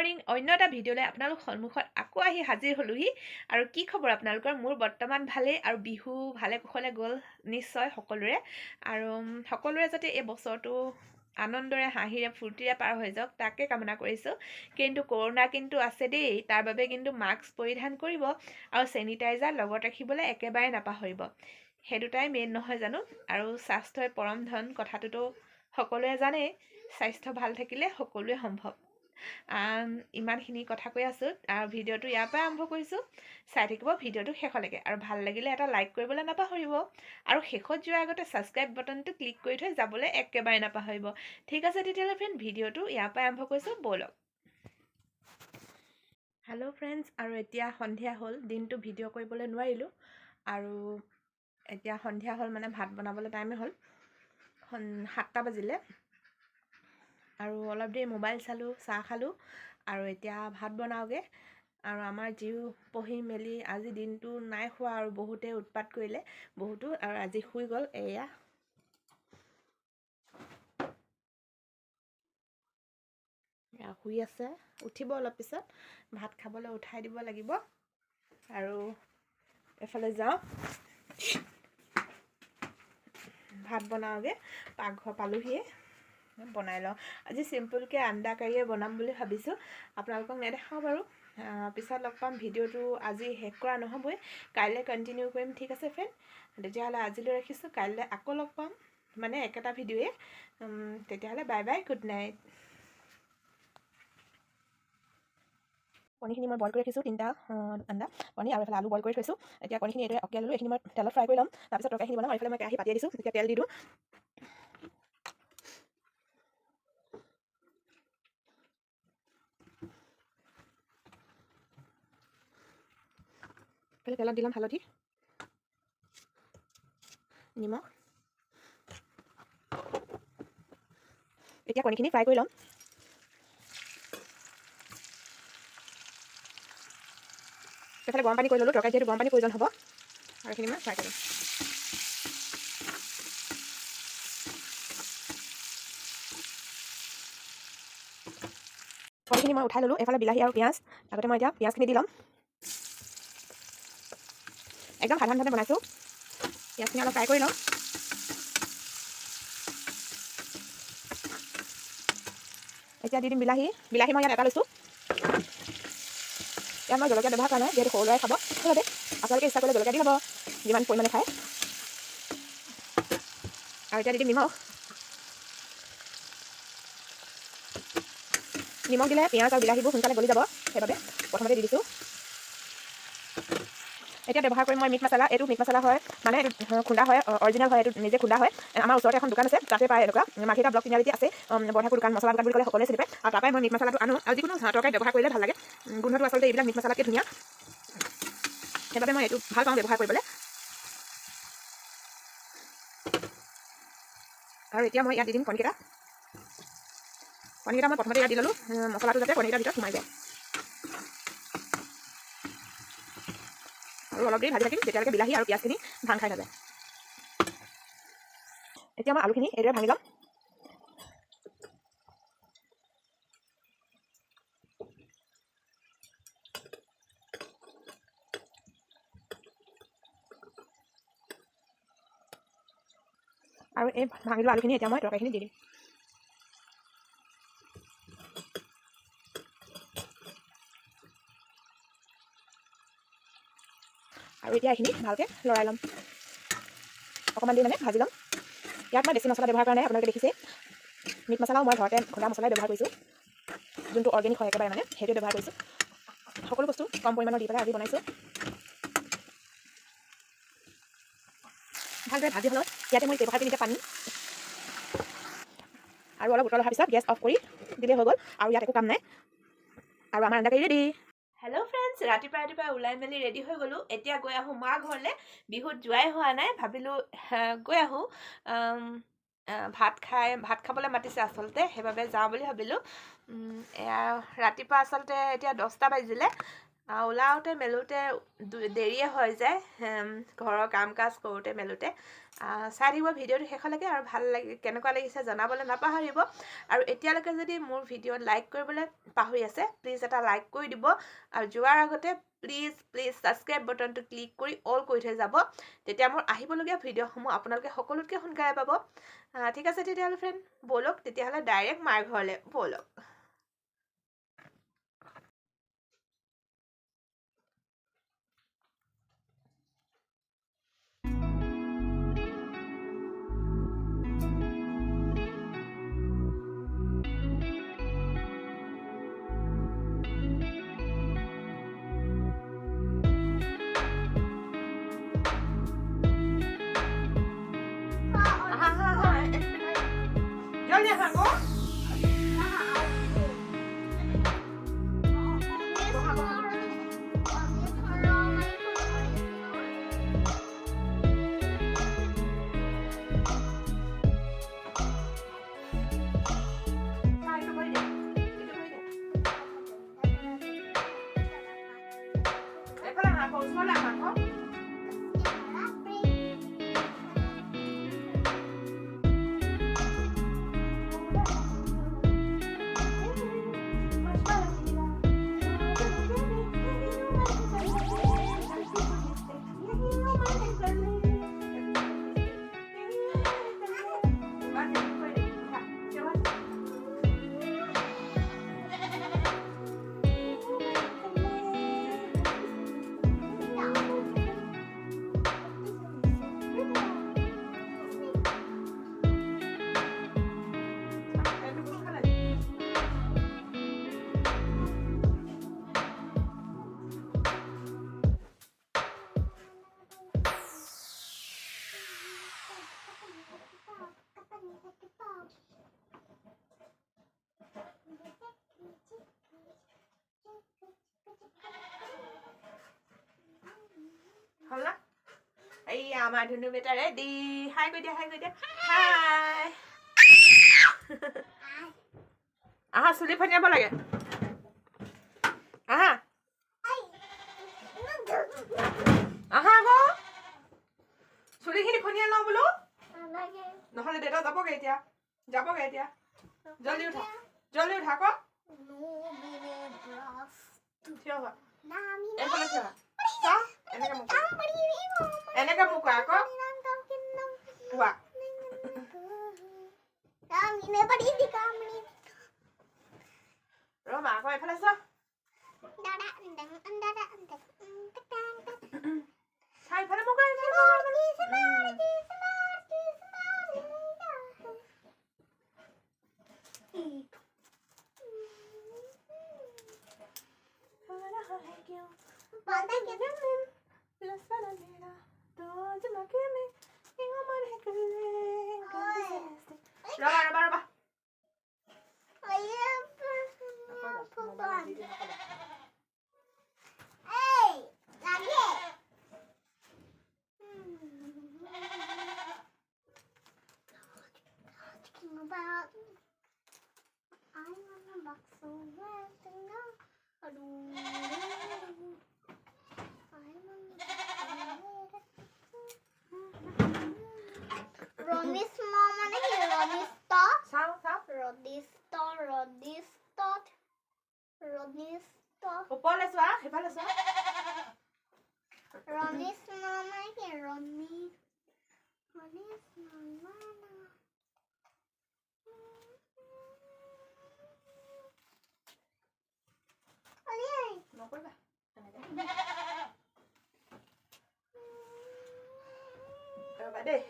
Morning অন্য এটা ভিডিঅ'লৈ আপোনালোক সন্মুখত আকৌ আহি হাজিৰ হ'লোহি আৰু কি খবৰ আপোনালোকৰ মোৰ বৰ্তমান ভালেই আৰু বিহু ভালে কুশলে গ'ল নিশ্চয় সকলোৰে আৰু সকলোৰে যাতে এই বছৰটো আনন্দৰে হাঁহিৰে ফূৰ্তিৰে পাৰ হৈ যাওক তাকে কামনা কৰিছোঁ কিন্তু কৰোনা কিন্তু আছে দেই তাৰ বাবে কিন্তু মাস্ক পৰিধান কৰিব আৰু চেনিটাইজাৰ লগত ৰাখিবলৈ একেবাৰে নাপাহৰিব সেই দুটাই মেইন নহয় জানো আৰু স্বাস্থ্যই পৰম ধন কথাটোতো সকলোৱে জানেই স্বাস্থ্য ভাল থাকিলে সকলোৱে সম্ভৱ ইমানখিনি কথা কৈ আছোঁ আৰু ভিডিঅ'টো ইয়াৰ পৰাই আৰম্ভ কৰিছোঁ চাই থাকিব ভিডিঅ'টো শেষলৈকে আৰু ভাল লাগিলে এটা লাইক কৰিবলৈ নাপাহৰিব আৰু শেষত যোৱাৰ আগতে ছাবস্ক্ৰাইব বাটনটো ক্লিক কৰি থৈ যাবলৈ একেবাৰে নাপাহৰিব ঠিক আছে তেতিয়াহ'লে ফ্ৰেণ্ড ভিডিঅ'টো ইয়াৰ পৰাই আৰম্ভ কৰিছোঁ ব'লক হেল্ল' ফ্ৰেণ্ডছ আৰু এতিয়া সন্ধিয়া হ'ল দিনটো ভিডিঅ' কৰিবলৈ নোৱাৰিলোঁ আৰু এতিয়া সন্ধিয়া হ'ল মানে ভাত বনাবলৈ টাইমে হ'ল 7টা বাজিলে আৰু অলপ দেৰি মোবাইল চালোঁ চাহ খালোঁ আৰু এতিয়া ভাত বনাওঁগৈ আৰু আমাৰ জীও পঢ়ি মেলি আজি দিনটো নাই খোৱা আৰু বহুতে উৎপাত কৰিলে বহুতো আৰু আজি শুই গ'ল এয়া শুই আছে উঠিব অলপ পিছত ভাত খাবলৈ উঠাই দিব লাগিব আৰু এফালে যাওঁ ভাত বনাওঁগৈ পাকঘৰ পালোহিয়ে বনাই লওঁ আজি চিম্পুলকৈ আন্দা কাৰীয়ে বনাম বুলি ভাবিছোঁ আপোনালোকক নেদেখাওঁ বাৰু পিছত লগ পাম ভিডিঅ'টো আজি শেষ কৰা নহ'বই কাইলৈ কণ্টিনিউ কৰিম ঠিক আছে ফ্ৰেণ্ড তেতিয়াহ'লে আজিলৈ ৰাখিছোঁ কাইলৈ আকৌ লগ পাম মানে একেটা ভিডিঅ'য়ে তেতিয়াহ'লে বাই বাই গুড নাইট কণীখিনি মই বইল কৰি ৰাখিছোঁ 3টা আন্দা কণী আৰু এইফালে আলু বইল কৰি থৈছোঁ এতিয়া কণীখিনি এইদৰে অকিয়াই ল'লোঁ এইখিনি মই তেলত ফ্ৰাই কৰি ল'ম তাৰপিছত তৰকাৰীখিনি বনাম আৰু এইফালে মই কেৰাহী পাতিয়ে দিছোঁ এতিয়া তেল দি দিওঁ তেলত দিলাম হালধি নিমখ এতিয়া কণীখিনি ফ্ৰাই কৰি ল'ম এইফালে গৰম পানী কৰি ল'লোঁ তৰকাৰী যিহেতু গৰম পানী প্ৰয়োজন হ'ব আৰু এইখিনি মই ফ্ৰাই কৰিম কণীখিনি মই উঠাই ল'লোঁ এইফালে বিলাহী আৰু পিঁয়াজ আগতে মই এতিয়া পিঁয়াজখিনি দি ল'ম একদম সাধাৰণভাৱে বনাইছোঁ পিঁয়াজখিনি অলপ ফ্ৰাই কৰি ল'ম এতিয়া দি দিম বিলাহী মই ইয়াত এটা লৈছোঁ ইয়াত মই জলকীয়া ব্যৱহাৰ কৰা নাই যিহেতু সৰু ল'ৰাই খাব সেইবাবে আপোনালোকে ইচ্ছা কৰিলে জলকীয়া দি ল'ব যিমান পৰিমাণে খায় আৰু এতিয়া দি দিম নিমখ দিলে পিঁয়াজ আৰু বিলাহীবোৰ সোনকালে গলি যাব সেইবাবে প্ৰথমতে দি দিছোঁ এতিয়া ব্যৱহাৰ কৰিম মই মিট মছলা এইটো মিট মছলা হয় মানে এইটো খুন্দা হয় অৰিজিনেল হয় এইটো নিজে খুন্দা হয় আমাৰ ওচৰতে এখন দোকান আছে তাতে পায় এনেকুৱা মাৰ্কেটৰ ব্লক তিনিআলিতে আছে বৰঠাকুৰ দোকান মছলা দোকান বুলি ক'লে সকলোৱে চিনি পায় আৰু তাৰপৰাই মই মিট মছলাটো আনো আৰু যিকোনো তৰকাৰীত ব্যৱহাৰ কৰিলে ভাল লাগে গোন্ধটো আচলতে এইবিলাক মিট মছলাতকৈ ধুনীয়া সেইবাবে মই এইটো ভাল পাওঁ ব্যৱহাৰ কৰিবলৈ আৰু এতিয়া মই ইয়াত দি দিম কণীকেইটা মই প্ৰথমতে ইয়াত দি ল'লোঁ মছলাটো যাতে কণীকেইটাৰ ভিতৰত সোমাই যায় আৰু অলপ দেৰি ভাজি থাকিম তেতিয়ালৈকে বিলাহী আৰু পিঁয়াজখিনি ভাং খাই নাযায় এতিয়া মই আলুখিনি এইদৰে ভাঙি ল'ম আৰু এই ভাঙি লোৱা আলুখিনি এতিয়া মই তৰকাৰীখিনি দি দিম আৰু এতিয়া এইখিনি ভালকৈ লৰাই ল'ম অকণমান দেৰি মানে ভাজি ল'ম ইয়াত মই বেছি মছলা ব্যৱহাৰ কৰা নাই আপোনালোকে দেখিছে মিট মছলাও মই ঘৰতে খুন্দা মছলাই ব্যৱহাৰ কৰিছোঁ যোনটো অৰ্গেনিক হয় একেবাৰে মানে সেইটোৱে ব্যৱহাৰ কৰিছোঁ সকলো বস্তু কম পৰিমাণৰ দি পেলাই আজি বনাইছোঁ ভালদৰে ভাজি হ'লত ইয়াতে মই ব্যৱহাৰ কৰি পানী আৰু অলপ উতল অহাৰ পিছত গেছ অফ কৰি দিলেই হৈ গ'ল আৰু ইয়াত একো কাম নাই আৰু আমাৰ আন্দা কাৰী ৰেডি হেল্ল' ফ্ৰেণ্ডছ ৰাতিপুৱা ওলাই মেলি ৰেডি হৈ গ'লোঁ এতিয়া গৈ আহোঁ মা ঘৰলৈ বিহুত যোৱাই হোৱা নাই ভাবিলোঁ গৈ আহোঁ ভাত খাবলৈ মাতিছে আচলতে সেইবাবে যাওঁ বুলি ভাবিলোঁ এয়া ৰাতিপুৱা আচলতে এতিয়া 10টা বাজিলে ওলাওঁতে মেলোঁতে দেৰিয়ে হৈ যায় ঘৰৰ কাম কাজ কৰোঁতে মেলোঁতে। চাই থাকিব ভিডিঅ'টো শেষলৈকে আৰু ভাল কেনেকুৱা লাগিছে জনাবলৈ নাপাহৰিব। আৰু এতিয়ালৈকে যদি মোৰ ভিডিঅ'ত লাইক কৰিবলৈ পাহৰি আছে প্লিজ এটা লাইক কৰি দিব। আৰু যোৱাৰ আগতে প্লিজ ছাবস্ক্ৰাইব বাটনটো ক্লিক কৰি অল কৰি থৈ যাব, তেতিয়া মোৰ আহিবলগীয়া ভিডিঅ'সমূহ আপোনালোকে সকলোতকৈ সোনকালে পাব। ঠিক আছে তেতিয়াহ'লে ফ্ৰেণ্ড, ব'লক তেতিয়াহ'লে ডাইৰেক্ট মাৰ ঘৰলৈ ব'লক। হ'ল না? এইয়া আমাৰ ধুনু বেটা ৰেডি। হাই কৈ দিয়া, হাই কৈ দিয়া, হাই। আহা চুলি ফনিয়াব লাগে, আহা আহা আকৌ চুলিখিনি ফনিয়াই লওঁ বোলো, নহ'লে দেউতা যাবগৈ এতিয়া, জলদি উঠা, আকৌ থিয় হোৱা, এইফালে থিয় হোৱা, চা এনেকে মোক আকৌ কোৱা ৰ'বা আকৌ এইফালে চোৱা, ইফালে মোক ৰবা ওপৰলৈ চোৱা, সেইফালে চোৱা, নকৰিবা ৰবা দেই,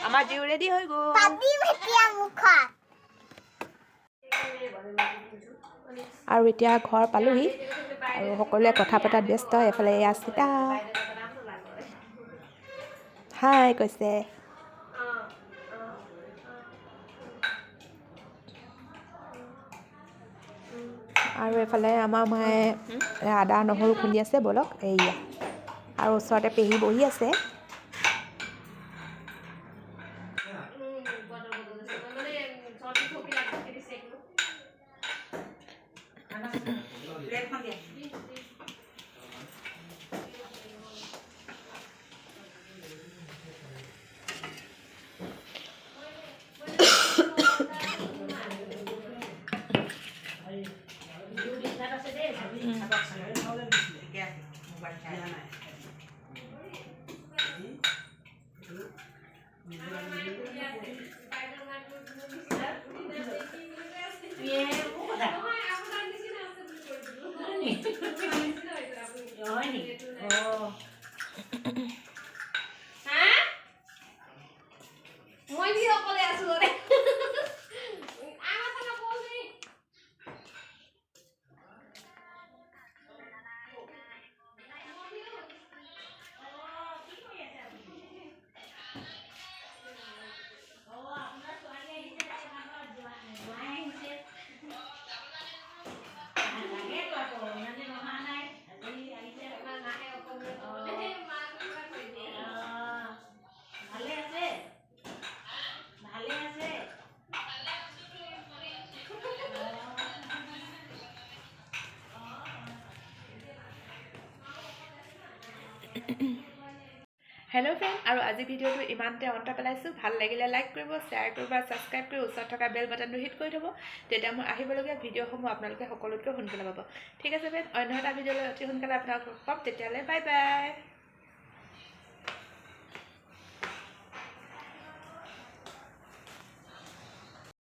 আমাৰ জিউ ৰেডি হৈ গ'ল। আৰু এতিয়া ঘৰ পালোহি আৰু সকলোৱে কথা পতাত ব্যস্ত। এফালে এয়া চিতা হাই কৈছে। আৰু এফালে আমাৰ মায়ে আদা নহৰু খুন্দি আছে বলক এইয়া, আৰু ওচৰতে পেহী বহি আছে। হেল্ল' ফ্ৰেণ্ড, আৰু আজি ভিডিঅ'টো ইমানতে অন্ত পেলাইছোঁ। ভাল লাগিলে লাইক কৰিব, শ্বেয়াৰ কৰিব আৰু ছাবস্ক্ৰাইব কৰি ওচৰত থকা বেল বাটনটো হিট কৰি থ'ব। তেতিয়া মই আহিবলগীয়া ভিডিঅ'সমূহ আপোনালোকে সকলোতকৈ সোনকালে পাব। ঠিক আছে ফ্ৰেণ্ড, অন্য এটা ভিডিঅ'লৈ অতি সোনকালে আপোনালোকক পাম। তেতিয়াহ'লে বাই বাই।